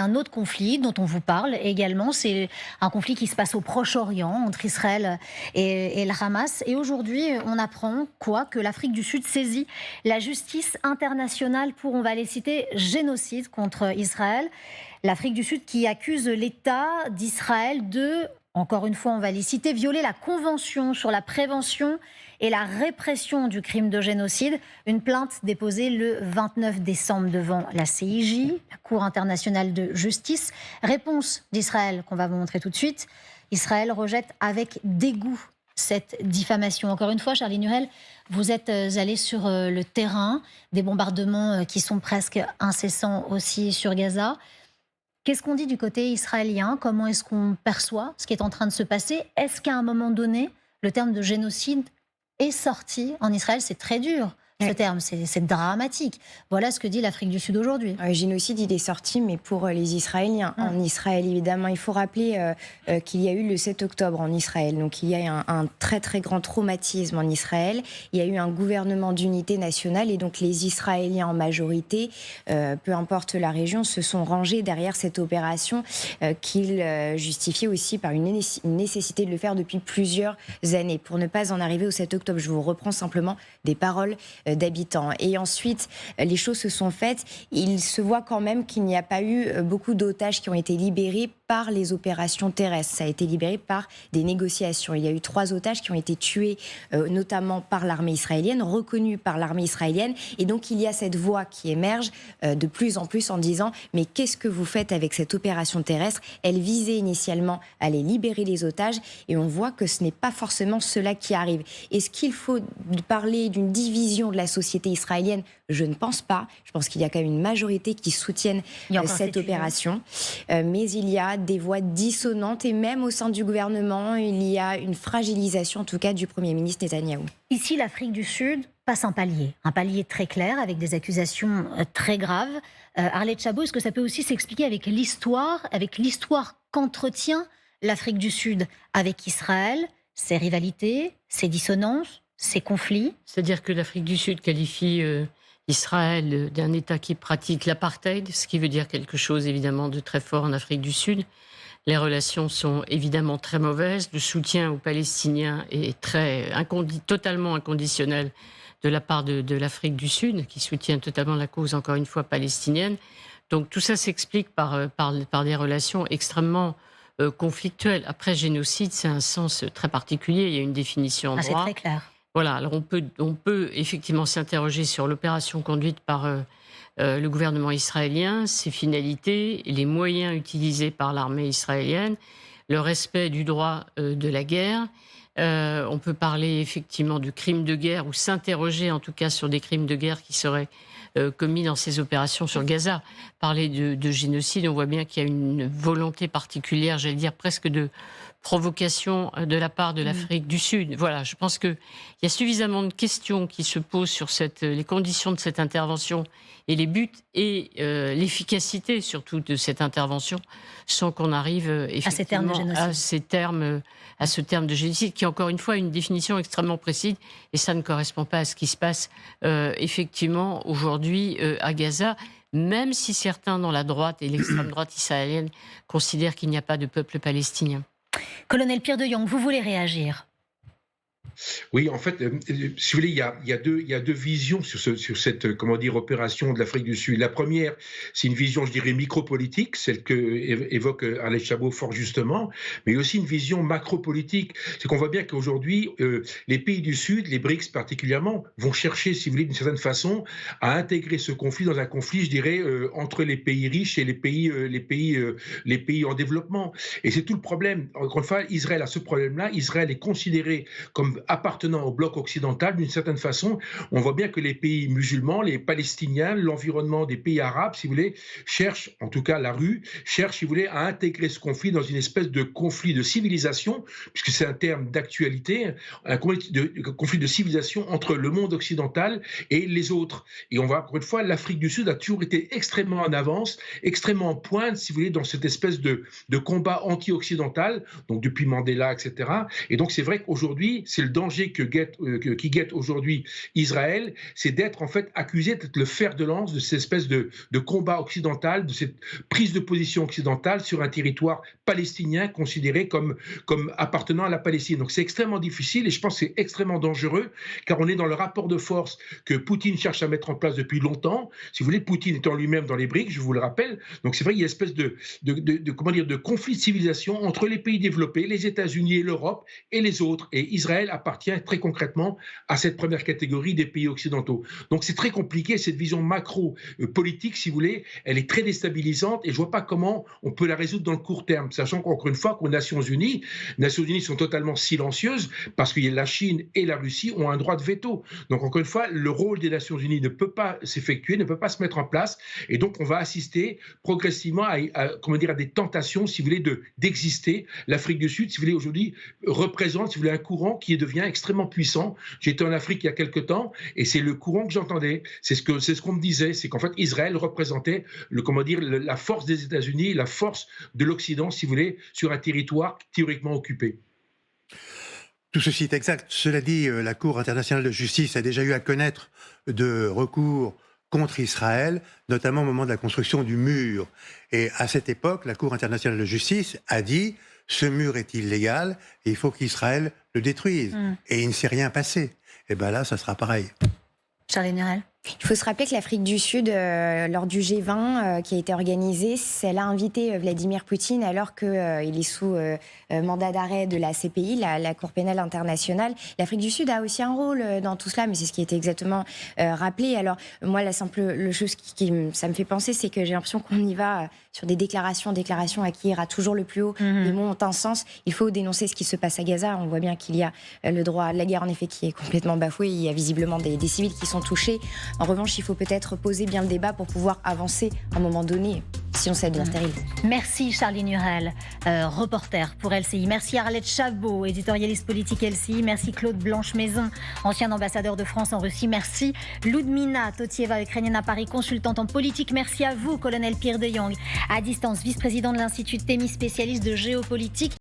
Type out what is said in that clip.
un autre conflit dont on vous parle également. C'est un conflit qui se passe au Proche-Orient entre Israël et le Hamas. Et aujourd'hui, on apprend que l'Afrique du Sud saisit la justice internationale pour, on va les citer, génocide contre Israël. L'Afrique du Sud qui accuse l'État d'Israël de, encore une fois, on va les citer, violer la Convention sur la prévention et la répression du crime de génocide. Une plainte déposée le 29 décembre devant la CIJ, la Cour internationale de justice. Réponse d'Israël qu'on va vous montrer tout de suite. Israël rejette avec dégoût cette diffamation. Encore une fois, Charlie Nurel, vous êtes allé sur le terrain, des bombardements qui sont presque incessants aussi sur Gaza. Qu'est-ce qu'on dit du côté israélien? Comment est-ce qu'on perçoit ce qui est en train de se passer? Est-ce qu'à un moment donné, le terme de génocide est sorti en Israël? C'est très dur, ce terme, c'est dramatique. Voilà ce que dit l'Afrique du Sud aujourd'hui. Génocide, il est sorti, mais pour les Israéliens. En Israël, évidemment, il faut rappeler qu'il y a eu le 7 octobre en Israël. Donc, il y a un très, très grand traumatisme en Israël. Il y a eu un gouvernement d'unité nationale et donc les Israéliens en majorité, peu importe la région, se sont rangés derrière cette opération qu'ils justifiaient aussi par une nécessité de le faire depuis plusieurs années. Pour ne pas en arriver au 7 octobre, je vous reprends simplement des paroles d'habitants. Et ensuite, les choses se sont faites. Il se voit quand même qu'il n'y a pas eu beaucoup d'otages qui ont été libérés par les opérations terrestres. Ça a été libéré par des négociations. Il y a eu 3 otages qui ont été tués, notamment par l'armée israélienne, reconnus par l'armée israélienne. Et donc, il y a cette voix qui émerge de plus en plus en disant « Mais qu'est-ce que vous faites avec cette opération terrestre ?» Elle visait initialement à aller libérer les otages et on voit que ce n'est pas forcément cela qui arrive. Est-ce qu'il faut parler d'une division de la société israélienne? Je ne pense pas. Je pense qu'il y a quand même une majorité qui soutienne cette opération. Mais il y a des voix dissonantes et même au sein du gouvernement, il y a une fragilisation en tout cas du Premier ministre Netanyahou. Ici, l'Afrique du Sud passe un palier très clair avec des accusations très graves. Arlette Chabot, est-ce que ça peut aussi s'expliquer avec l'histoire qu'entretient l'Afrique du Sud avec Israël, ses rivalités, ses dissonances, ses conflits? C'est-à-dire que l'Afrique du Sud qualifie Israël d'un État qui pratique l'apartheid, ce qui veut dire quelque chose évidemment de très fort en Afrique du Sud. Les relations sont évidemment très mauvaises. Le soutien aux Palestiniens est totalement inconditionnel de la part de l'Afrique du Sud, qui soutient totalement la cause, encore une fois, palestinienne. Donc tout ça s'explique par des relations extrêmement conflictuelles. Après, génocide, c'est un sens très particulier. Il y a une définition en droit. C'est très clair. Voilà, alors on peut effectivement s'interroger sur l'opération conduite par le gouvernement israélien, ses finalités, les moyens utilisés par l'armée israélienne, le respect du droit de la guerre. On peut parler effectivement du crime de guerre ou s'interroger en tout cas sur des crimes de guerre qui seraient commis dans ces opérations sur Gaza. Parler de génocide, on voit bien qu'il y a une volonté particulière, j'allais dire presque de provocation de la part de l'Afrique du Sud. Voilà, je pense qu'il y a suffisamment de questions qui se posent sur les conditions de cette intervention et les buts et l'efficacité surtout de cette intervention sans qu'on arrive effectivement à ce terme de génocide qui, encore une fois, a une définition extrêmement précise et ça ne correspond pas à ce qui se passe effectivement aujourd'hui à Gaza, même si certains dans la droite et l'extrême droite israélienne considèrent qu'il n'y a pas de peuple palestinien. Colonel Pierre de Jong, vous voulez réagir? Oui, en fait, si vous voulez, il y a deux visions sur cette, comment dire, opération de l'Afrique du Sud. La première, c'est une vision, je dirais, micropolitique, celle que évoque Arlette Chabot fort justement, mais aussi une vision macropolitique. C'est qu'on voit bien qu'aujourd'hui, les pays du Sud, les BRICS particulièrement, vont chercher, si vous voulez, d'une certaine façon, à intégrer ce conflit dans un conflit, je dirais, entre les pays riches et les pays en développement. Et c'est tout le problème. Encore une fois, Israël a ce problème-là. Israël est considéré comme appartenant au bloc occidental d'une certaine façon. On voit bien que les pays musulmans, les Palestiniens, l'environnement des pays arabes, si vous voulez, cherchent, en tout cas la rue, cherchent, si vous voulez, à intégrer ce conflit dans une espèce de conflit de civilisation, puisque c'est un terme d'actualité, un conflit de civilisation entre le monde occidental et les autres. Et on voit, encore une fois, l'Afrique du Sud a toujours été extrêmement en avance, extrêmement en pointe, si vous voulez, dans cette espèce de combat anti-occidental, donc depuis Mandela, etc. Et donc c'est vrai qu'aujourd'hui, c'est le danger qui guette aujourd'hui Israël, c'est d'être en fait accusé d'être le fer de lance de cette espèce de combat occidental, de cette prise de position occidentale sur un territoire palestinien considéré comme appartenant à la Palestine. Donc c'est extrêmement difficile et je pense que c'est extrêmement dangereux car on est dans le rapport de force que Poutine cherche à mettre en place depuis longtemps. Si vous voulez, Poutine étant lui-même dans les briques, je vous le rappelle. Donc c'est vrai qu'il y a une espèce de conflit de civilisation entre les pays développés, les États-Unis et l'Europe et les autres. Et Israël appartient très concrètement à cette première catégorie des pays occidentaux. Donc c'est très compliqué, cette vision macro-politique, si vous voulez, elle est très déstabilisante et je ne vois pas comment on peut la résoudre dans le court terme, sachant qu'encore une fois, qu'aux Nations Unies sont totalement silencieuses parce que la Chine et la Russie ont un droit de veto. Donc encore une fois, le rôle des Nations Unies ne peut pas s'effectuer, ne peut pas se mettre en place et donc on va assister progressivement à des tentations, si vous voulez, d'exister. L'Afrique du Sud, si vous voulez, aujourd'hui représente, si vous voulez, un courant qui devient extrêmement puissant. J'étais en Afrique il y a quelque temps et c'est le courant que j'entendais. C'est ce qu'on me disait, c'est qu'en fait Israël représentait la force des États-Unis, la force de l'Occident, si vous voulez, sur un territoire théoriquement occupé. Tout ceci est exact. Cela dit, la Cour internationale de justice a déjà eu à connaître de recours contre Israël, notamment au moment de la construction du mur. Et à cette époque, la Cour internationale de justice a dit « ce mur est illégal et il faut qu'Israël le détruise ». Et il ne s'est rien passé. Et bien là, ça sera pareil. Charlie Nurel. Il faut se rappeler que l'Afrique du Sud, lors du G20 qui a été organisé, elle a invité Vladimir Poutine alors qu'il est sous mandat d'arrêt de la CPI, la Cour pénale internationale. L'Afrique du Sud a aussi un rôle dans tout cela, mais c'est ce qui était exactement rappelé. Alors moi, la simple chose ça me fait penser, c'est que j'ai l'impression qu'on y va sur des déclarations à qui ira toujours le plus haut. Les mots ont un sens. Il faut dénoncer ce qui se passe à Gaza. On voit bien qu'il y a le droit de la guerre, en effet, qui est complètement bafoué. Il y a visiblement des civils qui sont touchés. En revanche, il faut peut-être poser bien le débat pour pouvoir avancer à un moment donné, sinon ça devient stérile. Merci Charlie Nurel, reporter pour LCI. Merci Arlette Chabot, éditorialiste politique LCI. Merci Claude Blanche-Maison, ancien ambassadeur de France en Russie. Merci Ludmina Totieva, ukrainienne à Paris, consultante en politique. Merci à vous, colonel Pierre de Jong, à distance, vice-président de l'Institut Thémis, spécialiste de géopolitique.